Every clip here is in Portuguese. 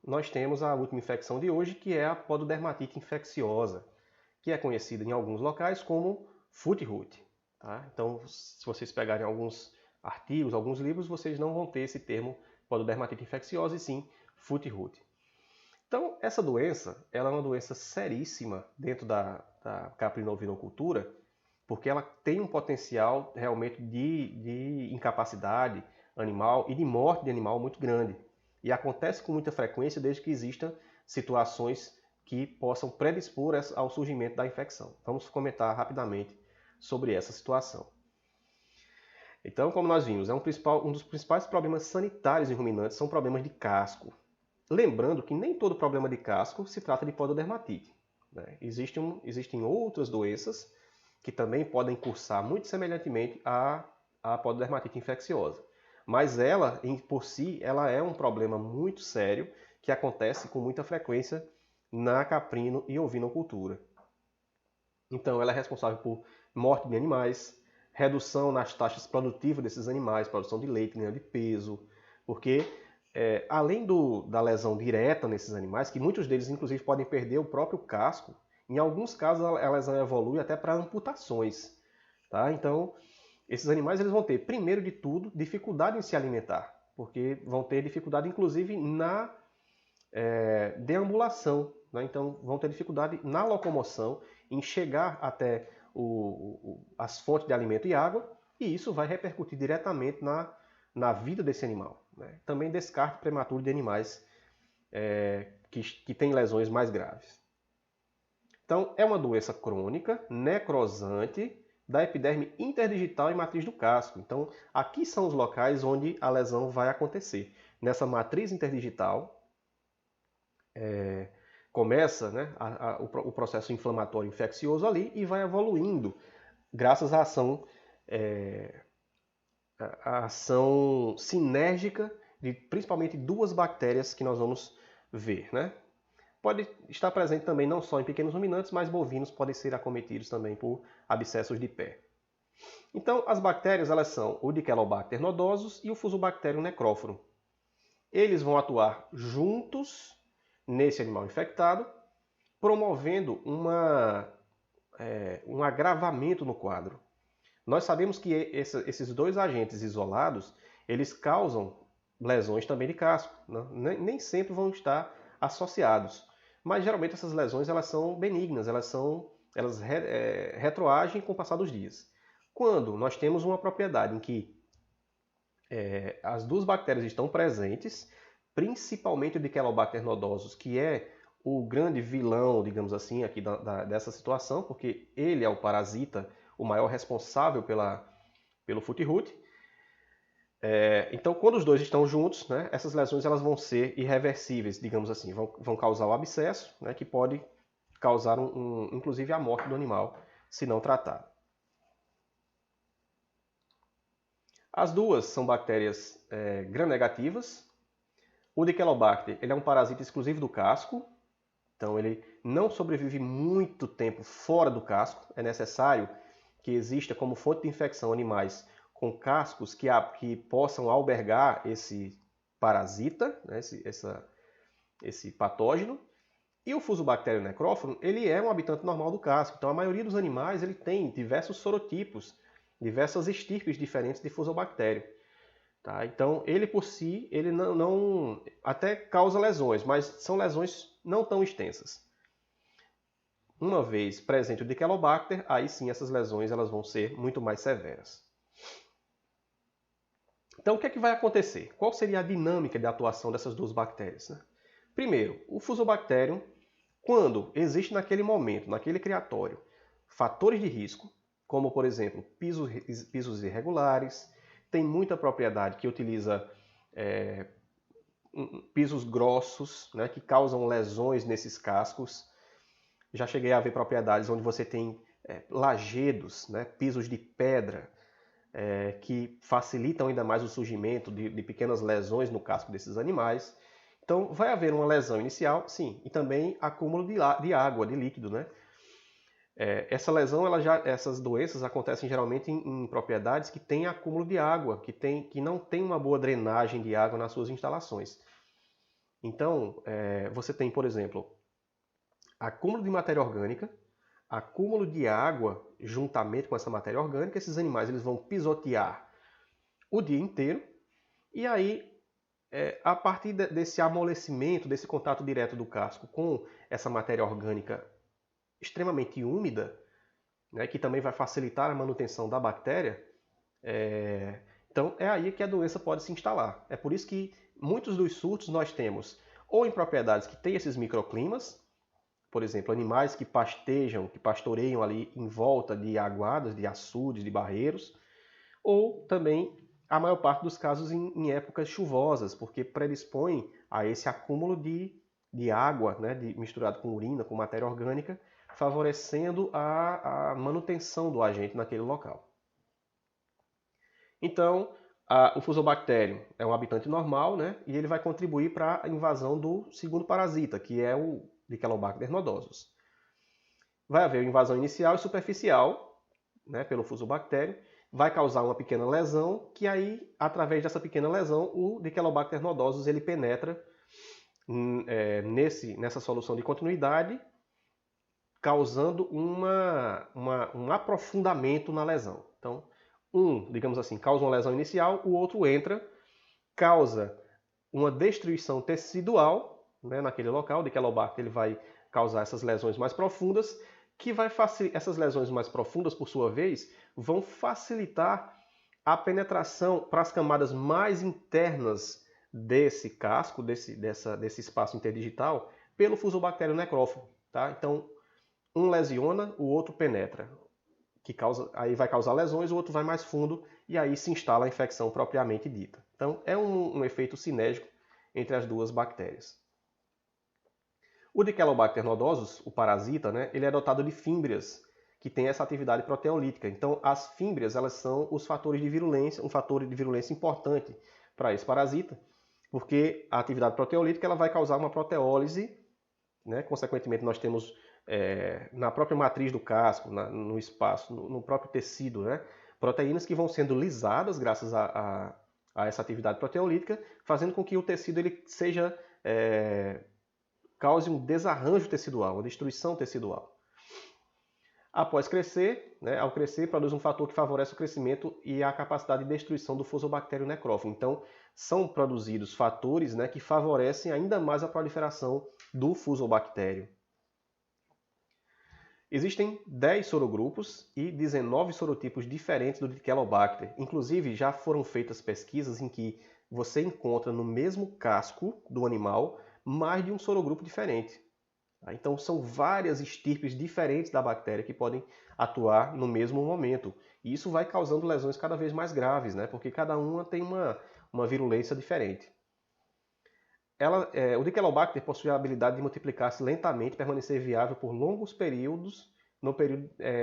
nós temos a última infecção de hoje, que é a pododermatite infecciosa, que é conhecida em alguns locais como foot rot. Tá? Então, se vocês pegarem alguns artigos, alguns livros, vocês não vão ter esse termo pododermatite infecciosa, e sim foot rot. Então, essa doença ela é uma doença seríssima dentro da caprino-ovinocultura, porque ela tem um potencial realmente de incapacidade animal e de morte de animal muito grande. E acontece com muita frequência desde que existam situações que possam predispor ao surgimento da infecção. Vamos comentar rapidamente sobre essa situação. Então, como nós vimos, um dos principais problemas sanitários em ruminantes são problemas de casco. Lembrando que nem todo problema de casco se trata de pododermatite. Né? Existem outras doenças que também podem cursar muito semelhantemente à pododermatite infecciosa. Mas ela, por si, ela é um problema muito sério que acontece com muita frequência na caprino e ovinocultura. Então, ela é responsável por morte de animais, redução nas taxas produtivas desses animais, produção de leite, ganho de peso, porque além da lesão direta nesses animais, que muitos deles inclusive podem perder o próprio casco, em alguns casos a lesão evolui até para amputações. Tá? Então, esses animais eles vão ter, primeiro de tudo, dificuldade em se alimentar, porque vão ter dificuldade inclusive na deambulação. Né? Então, vão ter dificuldade na locomoção, em chegar até as fontes de alimento e água, e isso vai repercutir diretamente na vida desse animal. Né? Também descarte prematuro de animais que têm lesões mais graves. Então, é uma doença crônica, necrosante, da epiderme interdigital e matriz do casco. Então, aqui são os locais onde a lesão vai acontecer. Nessa matriz interdigital, começa, né, o processo inflamatório infeccioso ali e vai evoluindo graças à ação sinérgica de principalmente duas bactérias que nós vamos ver. Né? Pode estar presente também não só em pequenos ruminantes, mas bovinos podem ser acometidos também por abscessos de pé. Então, as bactérias elas são o Dichelobacter nodosus e o Fusobacterium necróforo. Eles vão atuar juntos nesse animal infectado, promovendo um agravamento no quadro. Nós sabemos que esses dois agentes isolados, eles causam lesões também de casco. Né? Nem sempre vão estar associados. Mas geralmente essas lesões elas são benignas, elas retroagem com o passar dos dias. Quando nós temos uma propriedade em que as duas bactérias estão presentes, principalmente o Dichelobacter nodosus, que é o grande vilão, digamos assim, aqui dessa situação, porque ele é o parasita, o maior responsável pelo foot rot. Então, quando os dois estão juntos, né, essas lesões elas vão ser irreversíveis, digamos assim, vão causar o abscesso, né, que pode causar inclusive a morte do animal, se não tratado. As duas são bactérias gram-negativas. O Dichelobacter ele é um parasita exclusivo do casco, então ele não sobrevive muito tempo fora do casco. É necessário que exista como fonte de infecção animais com cascos que possam albergar esse parasita, né, esse patógeno. E o Fusobacterium necróforo, ele é um habitante normal do casco. Então a maioria dos animais ele tem diversos sorotipos, diversas estirpes diferentes de Fusobacterium. Tá? Então ele por si, ele não até causa lesões, mas são lesões não tão extensas. Uma vez presente o Dichelobacter, aí sim essas lesões elas vão ser muito mais severas. Então o que é que vai acontecer? Qual seria a dinâmica de atuação dessas duas bactérias? Né? Primeiro, o Fusobacterium, quando existe naquele momento, naquele criatório, fatores de risco, como por exemplo pisos irregulares, tem muita propriedade que utiliza pisos grossos, né, que causam lesões nesses cascos. Já cheguei a ver propriedades onde você tem lajedos, né, pisos de pedra, que facilitam ainda mais o surgimento de pequenas lesões no casco desses animais. Então vai haver uma lesão inicial, sim, e também acúmulo de água, de líquido, né? Essa lesão, essas doenças acontecem geralmente em propriedades que têm acúmulo de água, que não tem uma boa drenagem de água nas suas instalações. Então, você tem, por exemplo, acúmulo de matéria orgânica, acúmulo de água juntamente com essa matéria orgânica. Esses animais eles vão pisotear o dia inteiro. E aí, a partir desse amolecimento, desse contato direto do casco com essa matéria orgânica extremamente úmida, né, que também vai facilitar a manutenção da bactéria, então é aí que a doença pode se instalar. É por isso que muitos dos surtos nós temos ou em propriedades que têm esses microclimas, por exemplo, animais que pastejam, que pastoreiam ali em volta de aguadas, de açudes, de barreiros, ou também a maior parte dos casos em épocas chuvosas, porque predispõe a esse acúmulo de água, né, misturado com urina, com matéria orgânica, favorecendo a manutenção do agente naquele local. Então, o fusobactério é um habitante normal, né, e ele vai contribuir para a invasão do segundo parasita, que é o Dichelobacter nodosus. Vai haver invasão inicial e superficial, né, pelo fusobactério, vai causar uma pequena lesão, que aí, através dessa pequena lesão, o Dichelobacter nodosus ele penetra nessa solução de continuidade, causando um aprofundamento na lesão. Então, digamos assim, causa uma lesão inicial, o outro entra, causa uma destruição tecidual, né, naquele local. O Dichelobacter ele vai causar essas lesões mais profundas, essas lesões mais profundas, por sua vez, vão facilitar a penetração para as camadas mais internas desse casco, desse espaço interdigital, pelo fusobactério necrófago. Tá? Então, um lesiona, o outro penetra, aí vai causar lesões, o outro vai mais fundo e aí se instala a infecção propriamente dita. Então, é um efeito sinérgico entre as duas bactérias. O Dichelobacter nodosus, o parasita, né, ele é dotado de fímbrias, que tem essa atividade proteolítica. Então, as fímbrias elas são os fatores de virulência, um fator de virulência importante para esse parasita, porque a atividade proteolítica ela vai causar uma proteólise, né? Consequentemente, nós temos na própria matriz do casco, no espaço, no próprio tecido, né, proteínas que vão sendo lisadas graças a essa atividade proteolítica, fazendo com que o tecido ele cause um desarranjo tecidual, uma destruição tecidual. Após crescer, né, ao crescer, produz um fator que favorece o crescimento e a capacidade de destruição do fusobactério necrófago. Então, são produzidos fatores, né, que favorecem ainda mais a proliferação do fusobactério. Existem 10 sorogrupos e 19 sorotipos diferentes do Dichelobacter. Inclusive, já foram feitas pesquisas em que você encontra no mesmo casco do animal mais de um sorogrupo diferente. Então, são várias estirpes diferentes da bactéria que podem atuar no mesmo momento. E isso vai causando lesões cada vez mais graves, né? Porque cada uma tem uma virulência diferente. O Dichelobacter possui a habilidade de multiplicar-se lentamente e permanecer viável por longos períodos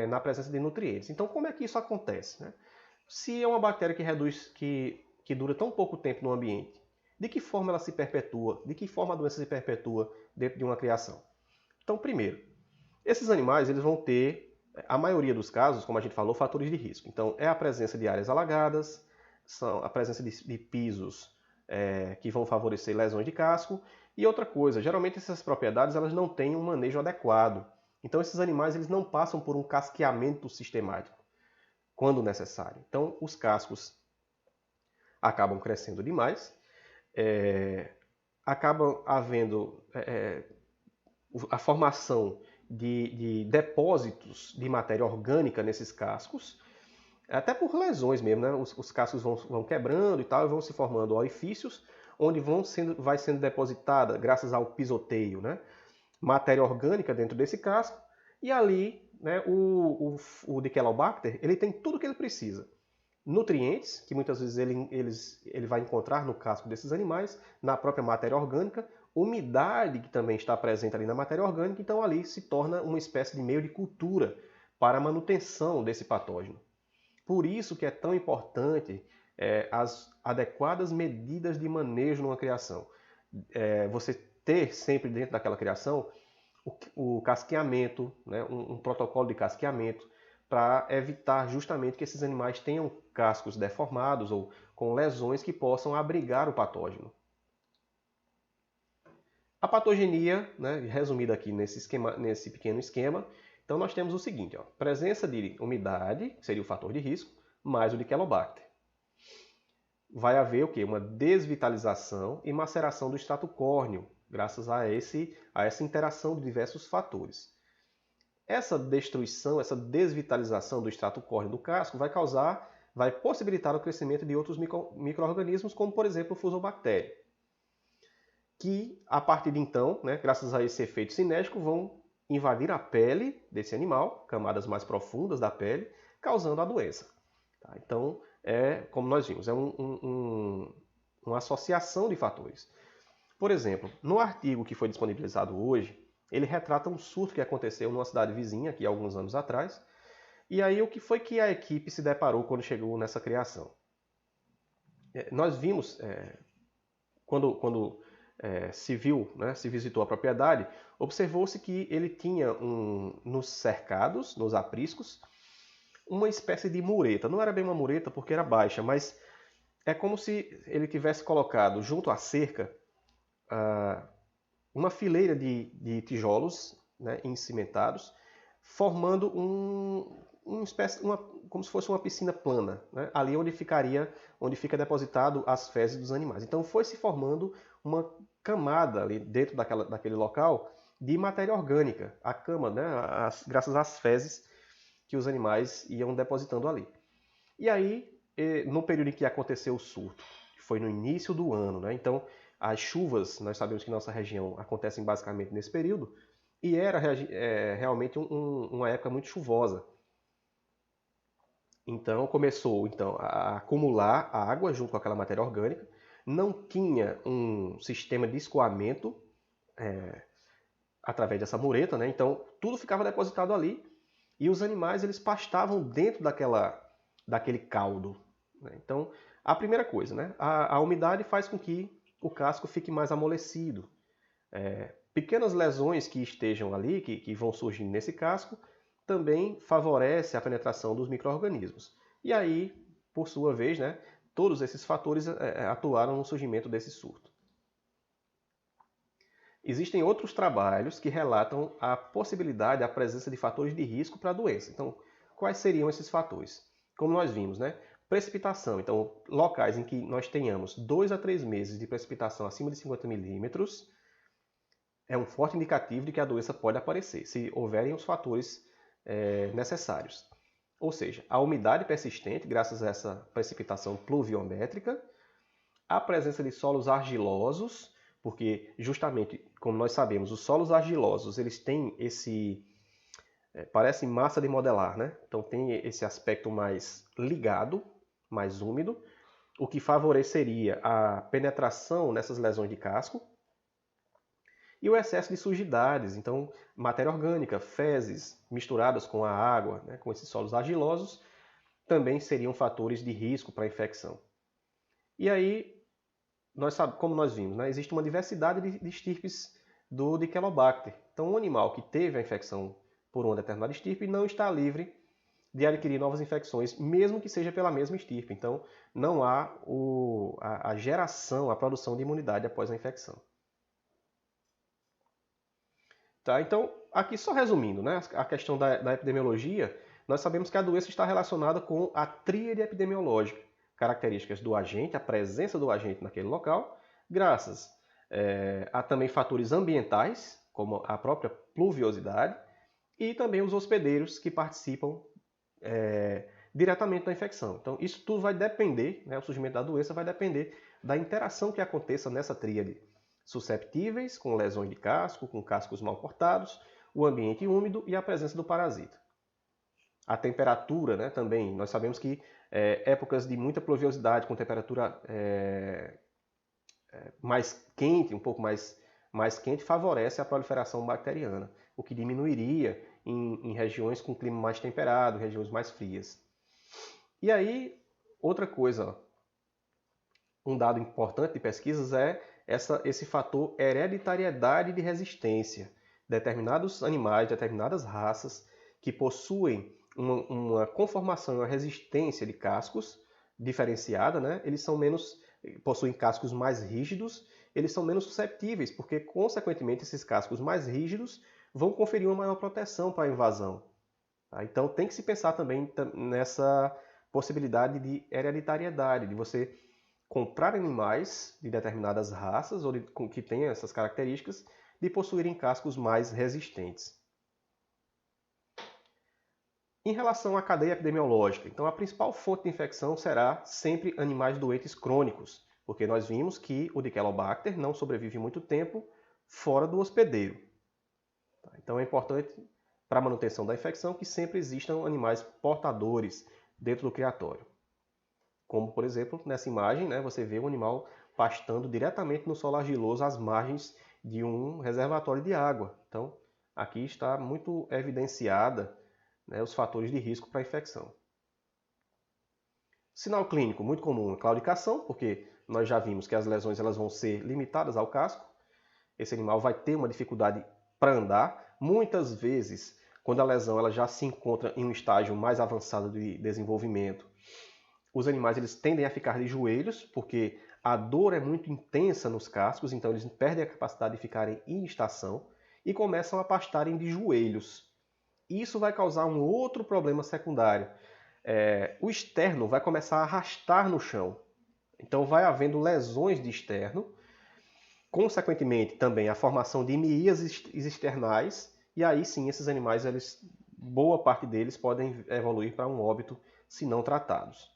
na presença de nutrientes. Então, como é que isso acontece, né? Se é uma bactéria que dura tão pouco tempo no ambiente, de que forma ela se perpetua? De que forma a doença se perpetua dentro de uma criação? Então, primeiro, esses animais eles vão ter, a maioria dos casos, como a gente falou, fatores de risco. Então, é a presença de áreas alagadas, a presença de pisos que vão favorecer lesões de casco. E outra coisa, geralmente essas propriedades elas não têm um manejo adequado. Então, esses animais eles não passam por um casqueamento sistemático, quando necessário. Então, os cascos acabam crescendo demais, acaba havendo a formação de depósitos de matéria orgânica nesses cascos, até por lesões mesmo, né? Os cascos vão quebrando e tal, e vão se formando orifícios, onde vai sendo depositada, graças ao pisoteio, né, matéria orgânica dentro desse casco, e ali, né, o Dichelobacter ele tem tudo o que ele precisa. Nutrientes, que muitas vezes ele vai encontrar no casco desses animais, na própria matéria orgânica, umidade que também está presente ali na matéria orgânica, então ali se torna uma espécie de meio de cultura para a manutenção desse patógeno. Por isso que é tão importante as adequadas medidas de manejo numa criação. Você ter sempre dentro daquela criação o casqueamento, né, um protocolo de casqueamento, para evitar justamente que esses animais tenham cascos deformados ou com lesões que possam abrigar o patógeno. A patogenia, né, resumida aqui nesse pequeno esquema, então nós temos o seguinte, ó, presença de umidade, que seria o fator de risco, mais o de Quelobacter. Vai haver o quê? Uma desvitalização e maceração do extrato córneo, graças a essa interação de diversos fatores. Essa destruição, essa desvitalização do extrato córneo do casco vai possibilitar o crescimento de outros micro-organismos, como por exemplo o Fusobacterium, que a partir de então, né, graças a esse efeito cinético, vão invadir a pele desse animal, camadas mais profundas da pele, causando a doença. Tá? Então, como nós vimos, é uma associação de fatores. Por exemplo, no artigo que foi disponibilizado hoje, ele retrata um surto que aconteceu numa cidade vizinha, aqui há alguns anos atrás. E aí, o que foi que a equipe se deparou quando chegou nessa criação? Nós vimos, quando se viu, né, se visitou a propriedade, observou-se que ele tinha nos cercados, nos apriscos, uma espécie de mureta. Não era bem uma mureta porque era baixa, mas é como se ele tivesse colocado junto à cerca uma fileira de tijolos, né, encimentados, formando como se fosse uma piscina plana, né, ali onde fica depositado as fezes dos animais. Então foi se formando uma camada ali dentro daquele local de matéria orgânica, a cama, né, graças às fezes que os animais iam depositando ali. E aí, no período em que aconteceu o surto, que foi no início do ano, né, então as chuvas, nós sabemos que nossa região acontecem basicamente nesse período, e era realmente uma época muito chuvosa. Então começou a acumular água junto com aquela matéria orgânica, não tinha um sistema de escoamento através dessa mureta, né? Então tudo ficava depositado ali e os animais eles pastavam dentro daquele caldo. Né? Então a primeira coisa, né? A umidade faz com que o casco fique mais amolecido. Pequenas lesões que estejam ali, que vão surgindo nesse casco, também favorece a penetração dos micro-organismos. E aí, por sua vez, né, todos esses fatores atuaram no surgimento desse surto. Existem outros trabalhos que relatam a possibilidade, a presença de fatores de risco para a doença. Então, quais seriam esses fatores? Como nós vimos, né? Precipitação. Então, locais em que nós tenhamos 2 a 3 meses de precipitação acima de 50 milímetros é um forte indicativo de que a doença pode aparecer, se houverem os fatores necessários. Ou seja, a umidade persistente, graças a essa precipitação pluviométrica, a presença de solos argilosos, porque justamente, como nós sabemos, os solos argilosos eles têm parece massa de modelar, né? Então tem esse aspecto mais ligado, mais úmido, o que favoreceria a penetração nessas lesões de casco. E o excesso de sujidades, então matéria orgânica, fezes misturadas com a água, né, com esses solos argilosos, também seriam fatores de risco para a infecção. E aí, como nós vimos, né, existe uma diversidade de estirpes de Quelobacter. Então, um animal que teve a infecção por uma determinada estirpe não está livre de adquirir novas infecções, mesmo que seja pela mesma estirpe. Então, não há a geração, a produção de imunidade após a infecção. Tá? Então, aqui só resumindo, né, a questão da epidemiologia, nós sabemos que a doença está relacionada com a tríade epidemiológica, características do agente, a presença do agente naquele local, graças a também fatores ambientais, como a própria pluviosidade, e também os hospedeiros que participam diretamente da infecção. Então, isso tudo vai depender, né, o surgimento da doença vai depender da interação que aconteça nessa tríade. Susceptíveis, com lesões de casco, com cascos mal cortados, o ambiente úmido e a presença do parasita. A temperatura, né, também, nós sabemos que épocas de muita pluviosidade, com temperatura mais quente, um pouco mais quente, favorece a proliferação bacteriana, o que diminuiria em regiões com clima mais temperado, regiões mais frias. E aí, outra coisa, um dado importante de pesquisas é esse fator hereditariedade de resistência. Determinados animais, determinadas raças que possuem uma conformação, uma resistência de cascos diferenciada, né? Eles possuem cascos mais rígidos eles são menos susceptíveis, porque, consequentemente, esses cascos mais rígidos vão conferir uma maior proteção para a invasão. Tá? Então, tem que se pensar também nessa possibilidade de hereditariedade, de você comprar animais de determinadas raças ou que tenham essas características de possuírem cascos mais resistentes. Em relação à cadeia epidemiológica, então a principal fonte de infecção será sempre animais doentes crônicos, porque nós vimos que o Dichelobacter não sobrevive muito tempo fora do hospedeiro. Então é importante para a manutenção da infecção que sempre existam animais portadores dentro do criatório. Como, por exemplo, nessa imagem, né, você vê o animal pastando diretamente no solo argiloso às margens de um reservatório de água. Então, aqui está muito evidenciada, né, os fatores de risco para a infecção. Sinal clínico muito comum é claudicação, porque nós já vimos que as lesões elas vão ser limitadas ao casco. Esse animal vai ter uma dificuldade para andar. Muitas vezes, quando a lesão ela já se encontra em um estágio mais avançado de desenvolvimento, os animais eles tendem a ficar de joelhos, porque a dor é muito intensa nos cascos, então eles perdem a capacidade de ficarem em estação e começam a pastarem de joelhos. Isso vai causar um outro problema secundário. O externo vai começar a arrastar no chão. Então vai havendo lesões de externo, consequentemente também a formação de miíases externais, e aí sim esses animais, boa parte deles podem evoluir para um óbito se não tratados.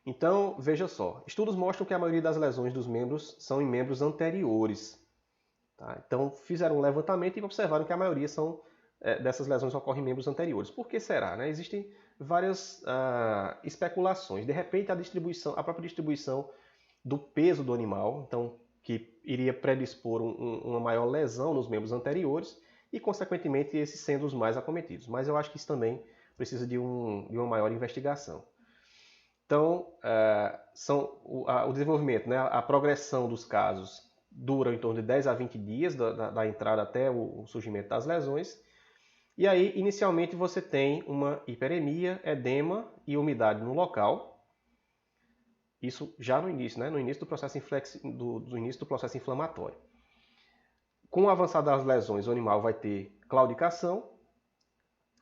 Então, veja só, estudos mostram que a maioria das lesões dos membros são em membros anteriores. Tá? Então, fizeram um levantamento e observaram que a maioria dessas lesões ocorrem em membros anteriores. Por que será? Né? Existem várias especulações. De repente, a própria distribuição do peso do animal, então, que iria predispor uma maior lesão nos membros anteriores e, consequentemente, esses sendo os mais acometidos. Mas eu acho que isso também precisa de uma maior investigação. Então, o desenvolvimento, né, a progressão dos casos dura em torno de 10 a 20 dias da entrada até o surgimento das lesões. E aí, inicialmente, você tem uma hiperemia, edema e umidade no local. Isso já no início, né, no início do início do processo inflamatório. Com o avançar das lesões, o animal vai ter claudicação.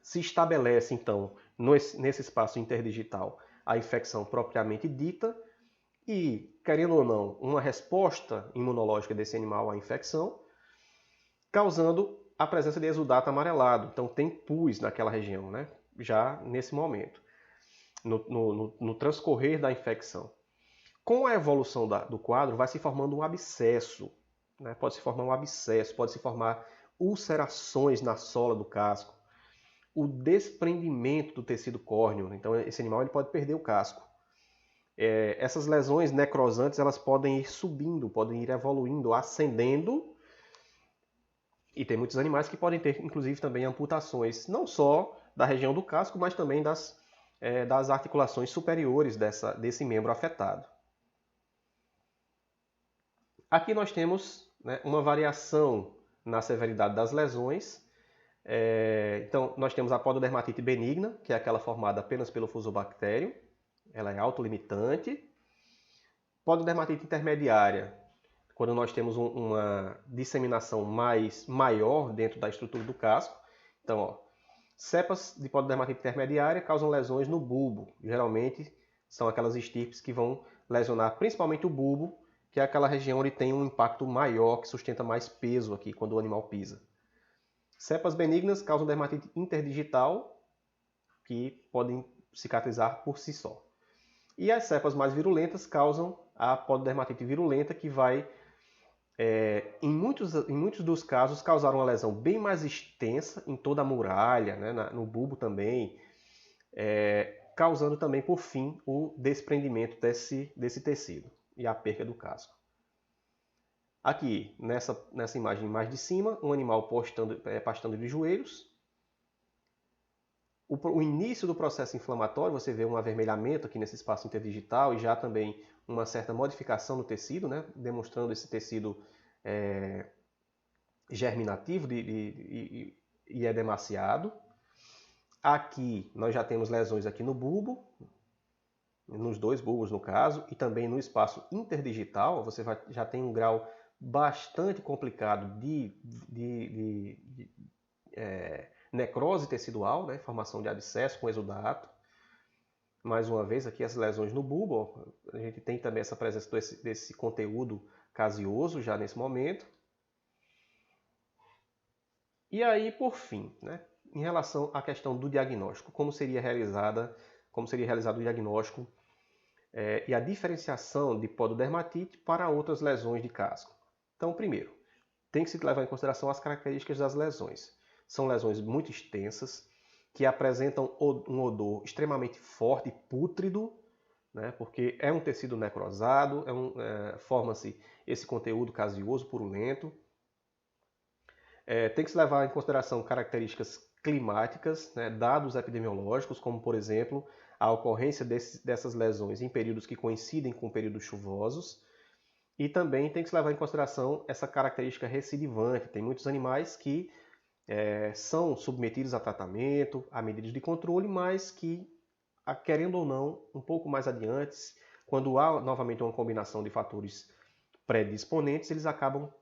Se estabelece, então, nesse espaço interdigital, a infecção propriamente dita e, querendo ou não, uma resposta imunológica desse animal à infecção, causando a presença de exudato amarelado. Então tem pus naquela região, né? Já nesse momento, no transcorrer da infecção. Com a evolução do quadro, vai se formando um abscesso. Né? Pode se formar um abscesso, pode se formar ulcerações na sola do casco, o desprendimento do tecido córneo. Então esse animal ele pode perder o casco. Essas lesões necrosantes elas podem ir subindo, podem ir evoluindo, ascendendo. E tem muitos animais que podem ter, inclusive, também amputações, não só da região do casco, mas também das articulações superiores desse membro afetado. Aqui nós temos, né, uma variação na severidade das lesões. Então, nós temos a pododermatite benigna, que é aquela formada apenas pelo fusobactério. Ela é autolimitante. Pododermatite intermediária, quando nós temos uma disseminação maior dentro da estrutura do casco. Então, ó, cepas de pododermatite intermediária causam lesões no bulbo. Geralmente são aquelas estirpes que vão lesionar principalmente o bulbo, que é aquela região onde tem um impacto maior, que sustenta mais peso aqui quando o animal pisa. Cepas benignas causam dermatite interdigital, que podem cicatrizar por si só. E as cepas mais virulentas causam a pododermatite virulenta, que vai, em muitos dos casos, causar uma lesão bem mais extensa em toda a muralha, né, no bulbo também, causando também, por fim, o desprendimento desse tecido e a perca do casco. Aqui, nessa imagem mais de cima, um animal pastando de joelhos. O início do processo inflamatório, você vê um avermelhamento aqui nesse espaço interdigital e já também uma certa modificação no tecido, né, demonstrando esse tecido germinativo e edemaciado. Aqui nós já temos lesões aqui no bulbo. nos dois bulbos no caso, e também no espaço interdigital, você já tem um grau bastante complicado de necrose tecidual, né, formação de abscesso com exudato. Mais uma vez, aqui as lesões no bulbo, a gente tem também essa presença desse conteúdo caseoso já nesse momento. E aí, por fim, né, em relação à questão do diagnóstico, como seria realizado o diagnóstico e a diferenciação de pododermatite para outras lesões de casco. Então, primeiro, tem que se levar em consideração as características das lesões. São lesões muito extensas, que apresentam um odor extremamente forte e pútrido, né, porque é um tecido necrosado, forma-se esse conteúdo caseoso, purulento. Tem que se levar em consideração características climáticas, né, dados epidemiológicos, como, por exemplo, a ocorrência dessas lesões em períodos que coincidem com períodos chuvosos. E também tem que se levar em consideração essa característica recidivante. Tem muitos animais que são submetidos a tratamento, a medidas de controle, mas que, querendo ou não, um pouco mais adiante, quando há novamente uma combinação de fatores predisponentes, eles acabam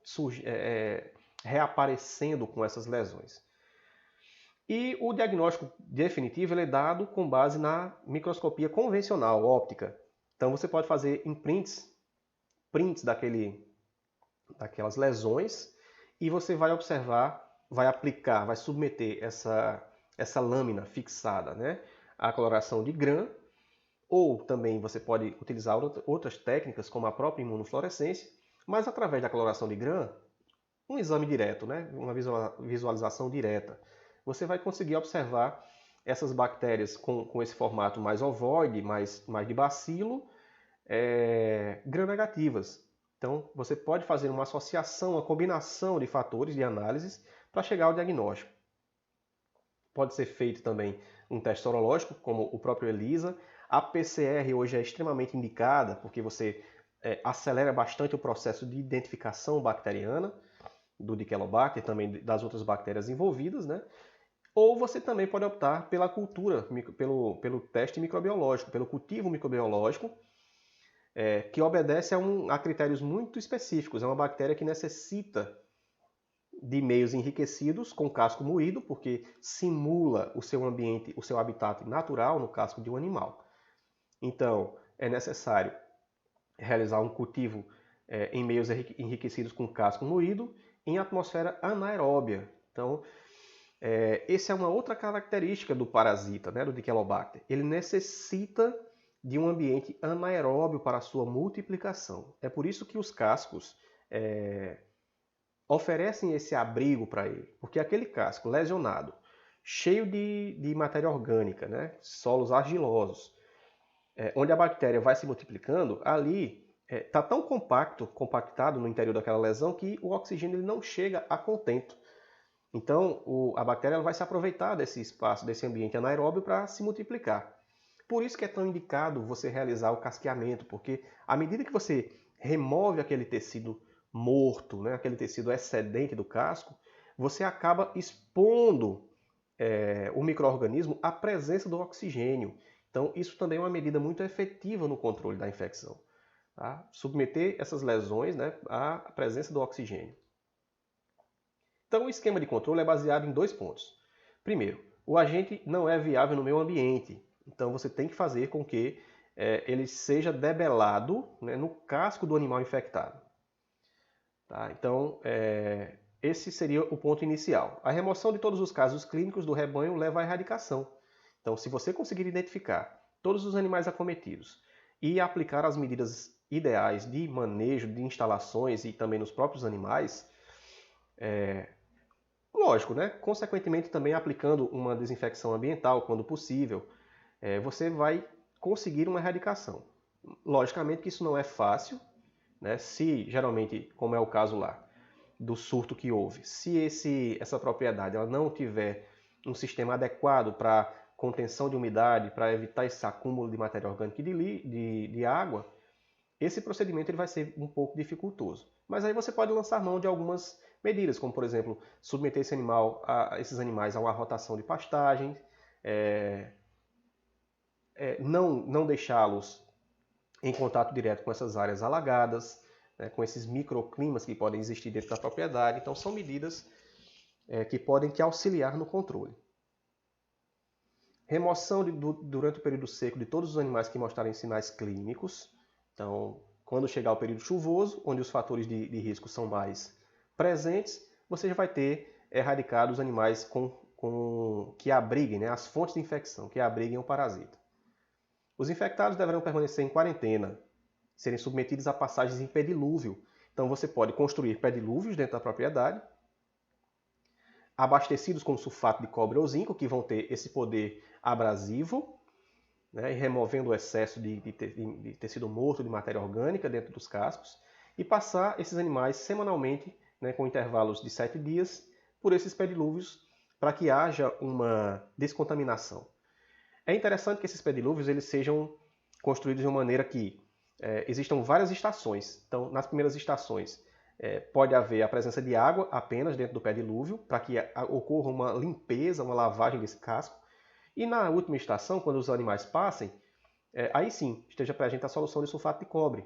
reaparecendo com essas lesões. E o diagnóstico definitivo é dado com base na microscopia convencional, óptica. Então você pode fazer prints daquelas lesões e você vai observar, vai aplicar, vai submeter essa lâmina fixada, né, à coloração de Gram, ou também você pode utilizar outras técnicas, como a própria imunofluorescência, mas através da coloração de Gram, um exame direto, né, uma visualização direta, você vai conseguir observar essas bactérias com esse formato mais ovoide, mais de bacilo, gram-negativas. Então, você pode fazer uma associação, uma combinação de fatores de análises para chegar ao diagnóstico. Pode ser feito também um teste sorológico, como o próprio ELISA. A PCR hoje é extremamente indicada, porque você acelera bastante o processo de identificação bacteriana, do Dichelobacter, também das outras bactérias envolvidas, né? Ou você também pode optar pela cultura, pelo teste microbiológico, pelo cultivo microbiológico, que obedece a critérios muito específicos. É uma bactéria que necessita de meios enriquecidos com casco moído, porque simula o seu ambiente, o seu habitat natural no casco de um animal. Então, é necessário realizar um cultivo em meios enriquecidos com casco moído em atmosfera anaeróbia. Então, essa é uma outra característica do parasita, né, do Dichelobacter. Ele necessita de um ambiente anaeróbio para a sua multiplicação. É por isso que os cascos oferecem esse abrigo para ele, porque aquele casco lesionado, cheio de matéria orgânica, né, solos argilosos, onde a bactéria vai se multiplicando, ali está tão compactado no interior daquela lesão que o oxigênio ele não chega a contento. Então, a bactéria ela vai se aproveitar desse espaço, desse ambiente anaeróbio para se multiplicar. Por isso que é tão indicado você realizar o casqueamento, porque à medida que você remove aquele tecido morto, né, aquele tecido excedente do casco, você acaba expondo o micro-organismo à presença do oxigênio. Então, isso também é uma medida muito efetiva no controle da infecção. Tá? Submeter essas lesões, né, à presença do oxigênio. Então, o esquema de controle é baseado em 2 pontos. Primeiro, o agente não é viável no meio ambiente. Então, você tem que fazer com que ele seja debelado, né, no casco do animal infectado. Tá? Então, esse seria o ponto inicial. A remoção de todos os casos clínicos do rebanho leva à erradicação. Então, se você conseguir identificar todos os animais acometidos e aplicar as medidas ideais de manejo de instalações e também nos próprios animais, lógico, né? Consequentemente, também aplicando uma desinfecção ambiental quando possível, você vai conseguir uma erradicação. Logicamente que isso não é fácil, né? Se geralmente, como é o caso lá, do surto que houve, se essa propriedade ela não tiver um sistema adequado para contenção de umidade, para evitar esse acúmulo de matéria orgânica e de água, esse procedimento ele vai ser um pouco dificultoso. Mas aí você pode lançar mão de algumas medidas, como por exemplo, submeter esses animais a uma rotação de pastagem, não deixá-los em contato direto com essas áreas alagadas, né, com esses microclimas que podem existir dentro da propriedade. Então, são medidas que podem auxiliar no controle. Remoção durante o período seco de todos os animais que mostrarem sinais clínicos. Então, quando chegar o período chuvoso, onde os fatores de risco são mais presentes, você já vai ter erradicado os animais que abriguem, né, as fontes de infecção, que abriguem o parasita. Os infectados deverão permanecer em quarentena, serem submetidos a passagens em pedilúvio. Então você pode construir pedilúvios dentro da propriedade, abastecidos com sulfato de cobre ou zinco, que vão ter esse poder abrasivo, né, e removendo o excesso de tecido morto, de matéria orgânica dentro dos cascos, e passar esses animais semanalmente, né, com intervalos de 7 dias, por esses pedilúvios, para que haja uma descontaminação. É interessante que esses pedilúvios eles sejam construídos de uma maneira que existam várias estações. Então, nas primeiras estações, pode haver a presença de água apenas dentro do pedilúvio, para que ocorra uma limpeza, uma lavagem desse casco. E na última estação, quando os animais passem, aí sim esteja presente a solução de sulfato de cobre,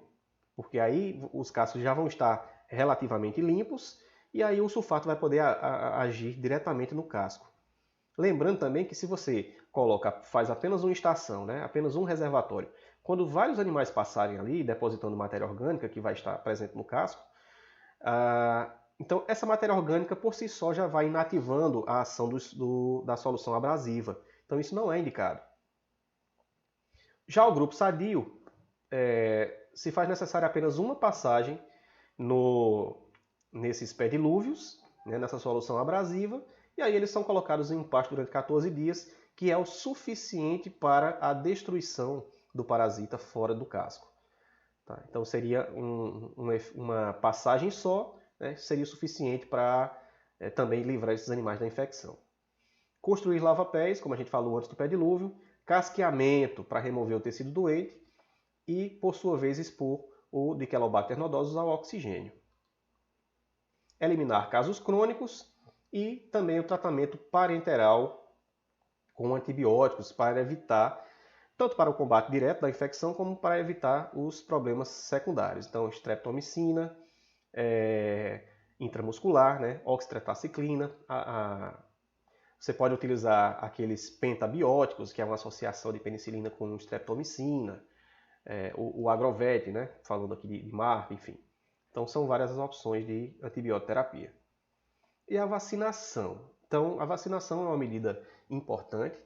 porque aí os cascos já vão estar relativamente limpos e aí o sulfato vai poder agir diretamente no casco. Lembrando também que se você faz apenas uma estação, né, apenas um reservatório, quando vários animais passarem ali, depositando matéria orgânica que vai estar presente no casco, então essa matéria orgânica por si só já vai inativando a ação da solução abrasiva. Então isso não é indicado. Já o grupo sadio, se faz necessária apenas uma passagem nesses pedilúvios, né, nessa solução abrasiva, e aí eles são colocados em pasto durante 14 dias, que é o suficiente para a destruição do parasita fora do casco. Tá? Então seria uma passagem só, né, seria suficiente para também livrar esses animais da infecção. Construir lava-pés, como a gente falou antes do pedilúvio, casqueamento para remover o tecido doente e, por sua vez, expor o Dichelobacter nodosus ao oxigênio. Eliminar casos crônicos e também o tratamento parenteral com antibióticos para evitar, tanto para o combate direto da infecção, como para evitar os problemas secundários. Então, streptomicina, intramuscular, né, oxitretraciclina, você pode utilizar aqueles pentabióticos, que é uma associação de penicilina com streptomicina, o Agrovet, né, falando aqui de marca, enfim. Então, são várias as opções de antibioterapia. E a vacinação. Então, a vacinação é uma medida importante.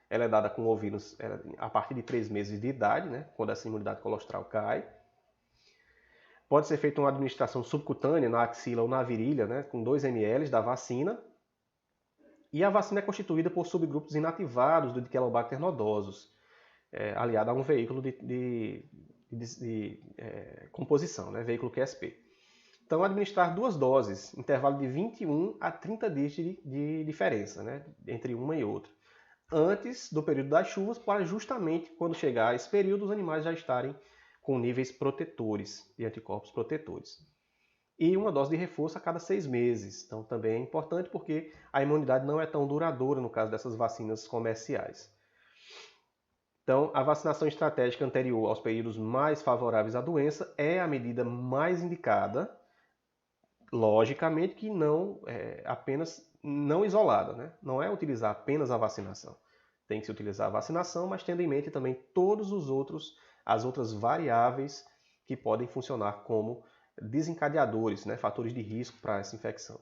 Ela é dada com ovinos a partir de 3 meses de idade, né, quando essa imunidade colostral cai. Pode ser feita uma administração subcutânea na axila ou na virilha, né, com 2 ml da vacina. E a vacina é constituída por subgrupos inativados do Dichelobacter nodosus, aliado a um veículo de composição, né, veículo QSP. Então, administrar 2 doses, intervalo de 21 a 30 dias de diferença, né, entre uma e outra, antes do período das chuvas, para justamente quando chegar esse período, os animais já estarem com níveis protetores, de anticorpos protetores. E uma dose de reforço a cada 6 meses. Então, também é importante porque a imunidade não é tão duradoura no caso dessas vacinas comerciais. Então, a vacinação estratégica anterior aos períodos mais favoráveis à doença é a medida mais indicada, logicamente que não apenas não isolada, né? Não é utilizar apenas a vacinação. Tem que se utilizar a vacinação, mas tendo em mente também todos as outras variáveis que podem funcionar como desencadeadores, né? Fatores de risco para essa infecção.